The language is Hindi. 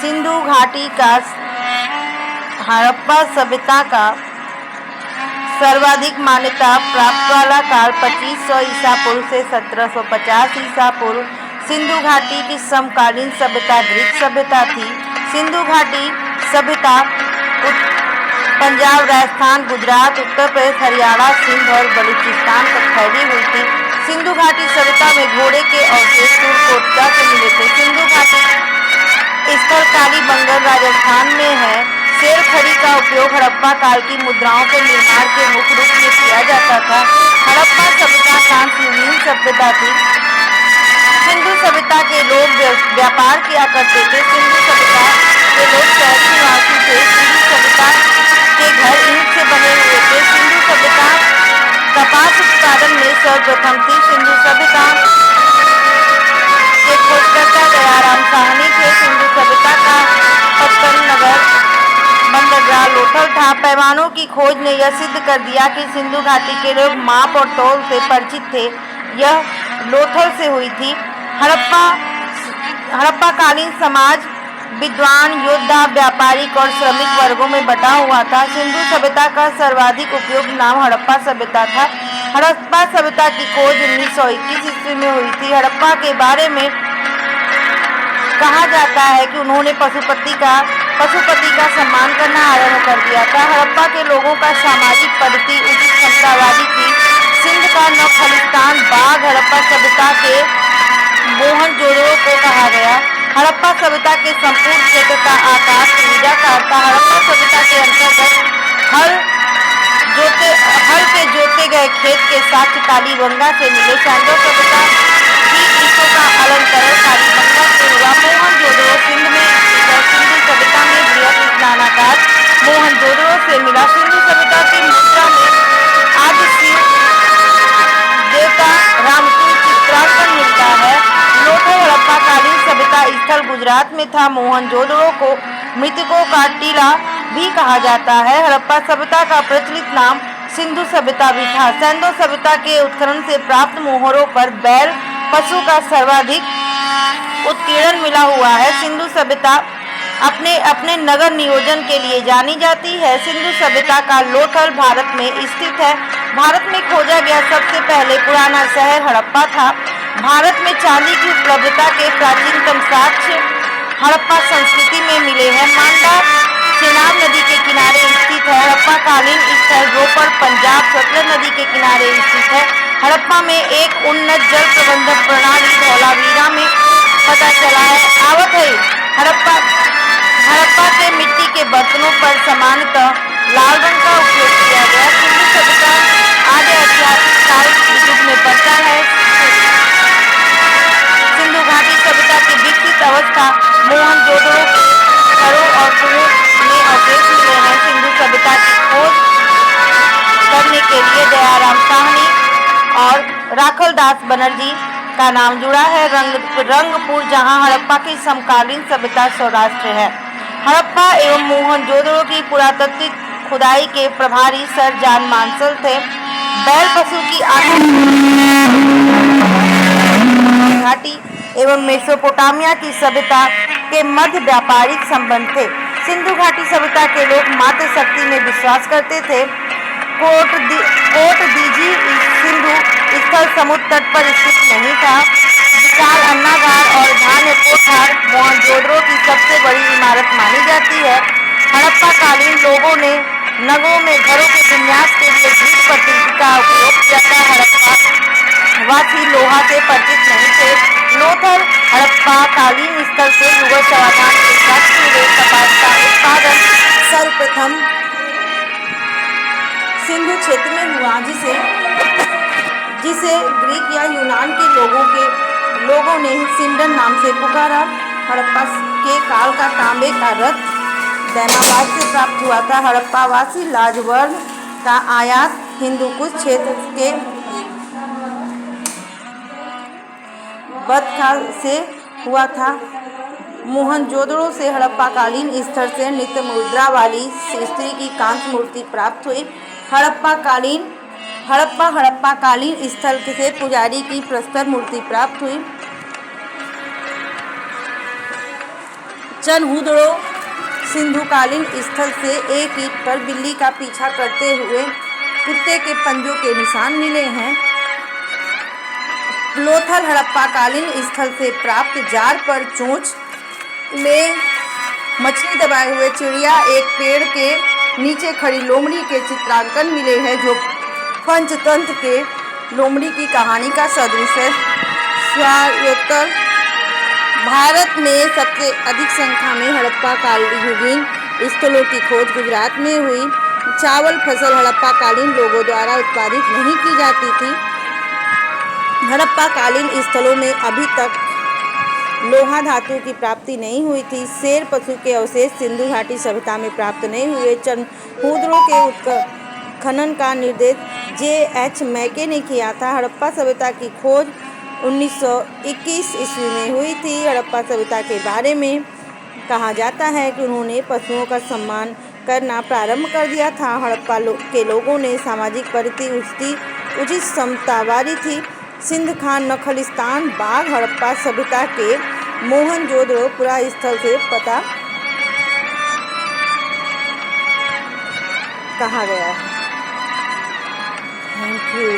सिंधु घाटी का हड़प्पा सभ्यता का सर्वाधिक मान्यता प्राप्त वाला काल 2500 ईसा पूर्व से 1750 ईसा पूर्व सिंधु घाटी की समकालीन सभ्यता ग्रीक सभ्यता थी। सिंधु घाटी सभ्यता पंजाब, राजस्थान, गुजरात, उत्तर प्रदेश, हरियाणा, सिंध और बलूचिस्तान तक फैली हुई थी। सिंधु घाटी सभ्यता में घोड़े के अवशेष तुर्कोटिया से मिले थे। सिंधु घाटी स्थल कालीबंगन राजस्थान में है। शेर खड़ी का उपयोग हड़प्पा काल की मुद्राओं के निर्माण के मुख्य रूप में किया जाता था। हड़प्पा सभ्यता कांस्ययुगीन सभ्यता थी। सिंधु सभ्यता के लोग व्यापार किया करते थे। सिंधु सभ्यता के लोग शहरी निवासी थे। सिंधु सभ्यता के घर ईंट से बने हुए थे। सिंधु सभ्यता कपास उत्पादन में सर्वप्रथम थी। सिंधु सभ्यता के खोजकर्ता दयाराम साहनी थे। सिंधु सभ्यता का पत्तन नगर बंदरगाह लोथल था। पैमानों की खोज ने यह सिद्ध कर दिया कि सिंधु घाटी के लोग माप और तौल से परिचित थे। यह लोथल से हुई थी। हड़प्पा कालीन समाज विद्वान, योद्धा, व्यापारिक और श्रमिक वर्गों में बटा हुआ था। सिंधु सभ्यता का सर्वाधिक उपयोगी नाम हड़प्पा सभ्यता था। हड़प्पा सभ्यता की खोज 1921 ईस्वी में हुई थी। हड़प्पा के बारे में कहा जाता है कि उन्होंने पशुपति का सम्मान करना आरंभ कर दिया था। हड़प्पा के लोगों का सामाजिक पद्धति उचित समतावादी थी। सिंध का नवखलिस्तान बाग हड़प्पा सभ्यता के मोहनजोदड़ो को कहा गया। हड़प्पा सभ्यता के संपूर्ण क्षेत्र का आकार त्रिभुजाकार था। हड़प्पा सभ्यता के अंतर्गत हल के जोते गए खेत के साक्ष्य कालीबंगा से मिले। सैंडो सभ्यता की ईंटों का अलंकरण कालीबंगा से हुआ। मोहनजोदड़ो सिंध में सिंधु सभ्यता में बृहत स्नानागार मोहनजोदड़ो से मिला। सिंधु सभ्यता की मुद्रा में आदि शिव देवता रामसूर चित्रांकन मिलता है। लोथल हड़प्पा कालीन सभ्यता स्थल गुजरात में था। मोहनजोदड़ो को मृतकों का टीला भी कहा जाता है। हड़प्पा सभ्यता का प्रचलित नाम सिंधु सभ्यता भी था। सैंडो सभ्यता के उत्खनन से प्राप्त मोहरों पर बैल पशु का सर्वाधिक उत्कीर्णन मिला हुआ है। सिंधु सभ्यता अपने नगर नियोजन के लिए जानी जाती है। सिंधु सभ्यता का लोथल भारत में स्थित है। भारत में खोजा गया सबसे पहले पुराना शहर हड़प्पा था। भारत में चांदी की उपलब्धता के प्राचीनतम साक्ष्य हड़प्पा संस्कृति में मिले हैं। मांडा चेनाब नदी के किनारे स्थित है। हड़प्पा कालीन स्थल रोपड़ पंजाब सतलज नदी के किनारे स्थित है। हड़प्पा में एक उन्नत जल प्रबंधन प्रणाली धौलावीरा में पता चला है। आवत है हड़प्पा के मिट्टी के बर्तनों पर सामान्यतः लाल रंग का उपयोग किया गया। सिंधु सभ्यता आगे ऐतिहासिक काल युग में बढ़ता है। सिंधु घाटी सभ्यता की विकसित अवस्था मोहनजोदड़ो के घरों और कुओं में अवशेष मिले हैं। सिंधु सभ्यता की खोज करने के लिए दयाराम साहनी और राखलदास बनर्जी का नाम जुड़ा है। रंगपुर जहां हड़प्पा की समकालीन सभ्यता सौराष्ट्र है। हड़प्पा एवं मोहनजोदड़ो की पुरातात्विक खुदाई के प्रभारी सर जॉन मार्शल थे। बैल पशु की घाटी एवं मेसोपोटामिया की सभ्यता के मध्य व्यापारिक संबंध थे। सिंधु घाटी सभ्यता के लोग मातृशक्ति में विश्वास करते थे। कोट दीजी सिंधु स्थल समुद्र तट पर स्थित नहीं था। विशाल अन्नागार और धान्य कोठार मोहनजोदड़ो की सबसे बड़ी इमारत मानी जाती है। हड़प्पा कालीन लोगों ने नगरों में घरों के विन्यास के लिए ईंट पत्थर का उपयोग किया था। हड़प्पा वासी लोहा से परिचित नहीं थे। लोथल हड़प्पा कालीन स्थल से युगल समाधान के साक्ष्य मिले। कपास का उत्पादन सर्वप्रथम सिंधु क्षेत्र में हुआ, जिसे ग्रीक या यूनान के लोगों ने सिंडन नाम से पुकारा। हड़प्पा के काल का तांबे का रथ दैमाबाद से प्राप्त हुआ था। हड़प्पावासी लाजवर्ण का आयात हिंदूकुश क्षेत्र के बदखाल से हुआ था। मोहनजोदड़ो से हड़प्पाकालीन स्तर से नित्य मुद्रा वाली स्त्री की कांस्य मूर्ति प्राप्त हुई। हड़प्पाकालीन स्थल से पुजारी की प्रस्तर मूर्ति प्राप्त हुई। चनहूदड़ो सिंधुकालीन स्थल से एक ईंट पर बिल्ली का पीछा करते हुए कुत्ते के पंजों के निशान मिले हैं। लोथल हड़प्पाकालीन स्थल से प्राप्त जार पर चोंच में मछली दबाए हुए चिड़िया, एक पेड़ के नीचे खड़ी लोमड़ी के चित्रांकन मिले हैं जो पंचतंत्र के लोमड़ी की कहानी का सदृश है। स्वायत्तर भारत में सबसे अधिक संख्या में हड़प्पाकालीन स्थलों की खोज गुजरात में हुई। चावल फसल हड़प्पाकालीन लोगों द्वारा उत्पादित नहीं की जाती थी। हड़प्पाकालीन स्थलों में अभी तक लोहा धातु की प्राप्ति नहीं हुई थी। शेर पशु के अवशेष सिंधु घाटी सभ्यता में प्राप्त नहीं हुए। चनहूदड़ो के उत्खनन का निर्देश J.H. मैके ने किया था। हड़प्पा सभ्यता की खोज 1921 ईस्वी में हुई थी। हड़प्पा सभ्यता के बारे में कहा जाता है कि उन्होंने पशुओं का सम्मान करना प्रारंभ कर दिया था। हड़प्पा के लोगों ने सामाजिक परिधि उचित समतावादी थी। सिंध खान नखलिस्तान बाग हड़प्पा सभ्यता के मोहनजोदड़ो पुरा स्थल से पता कहा गया है। Thank you.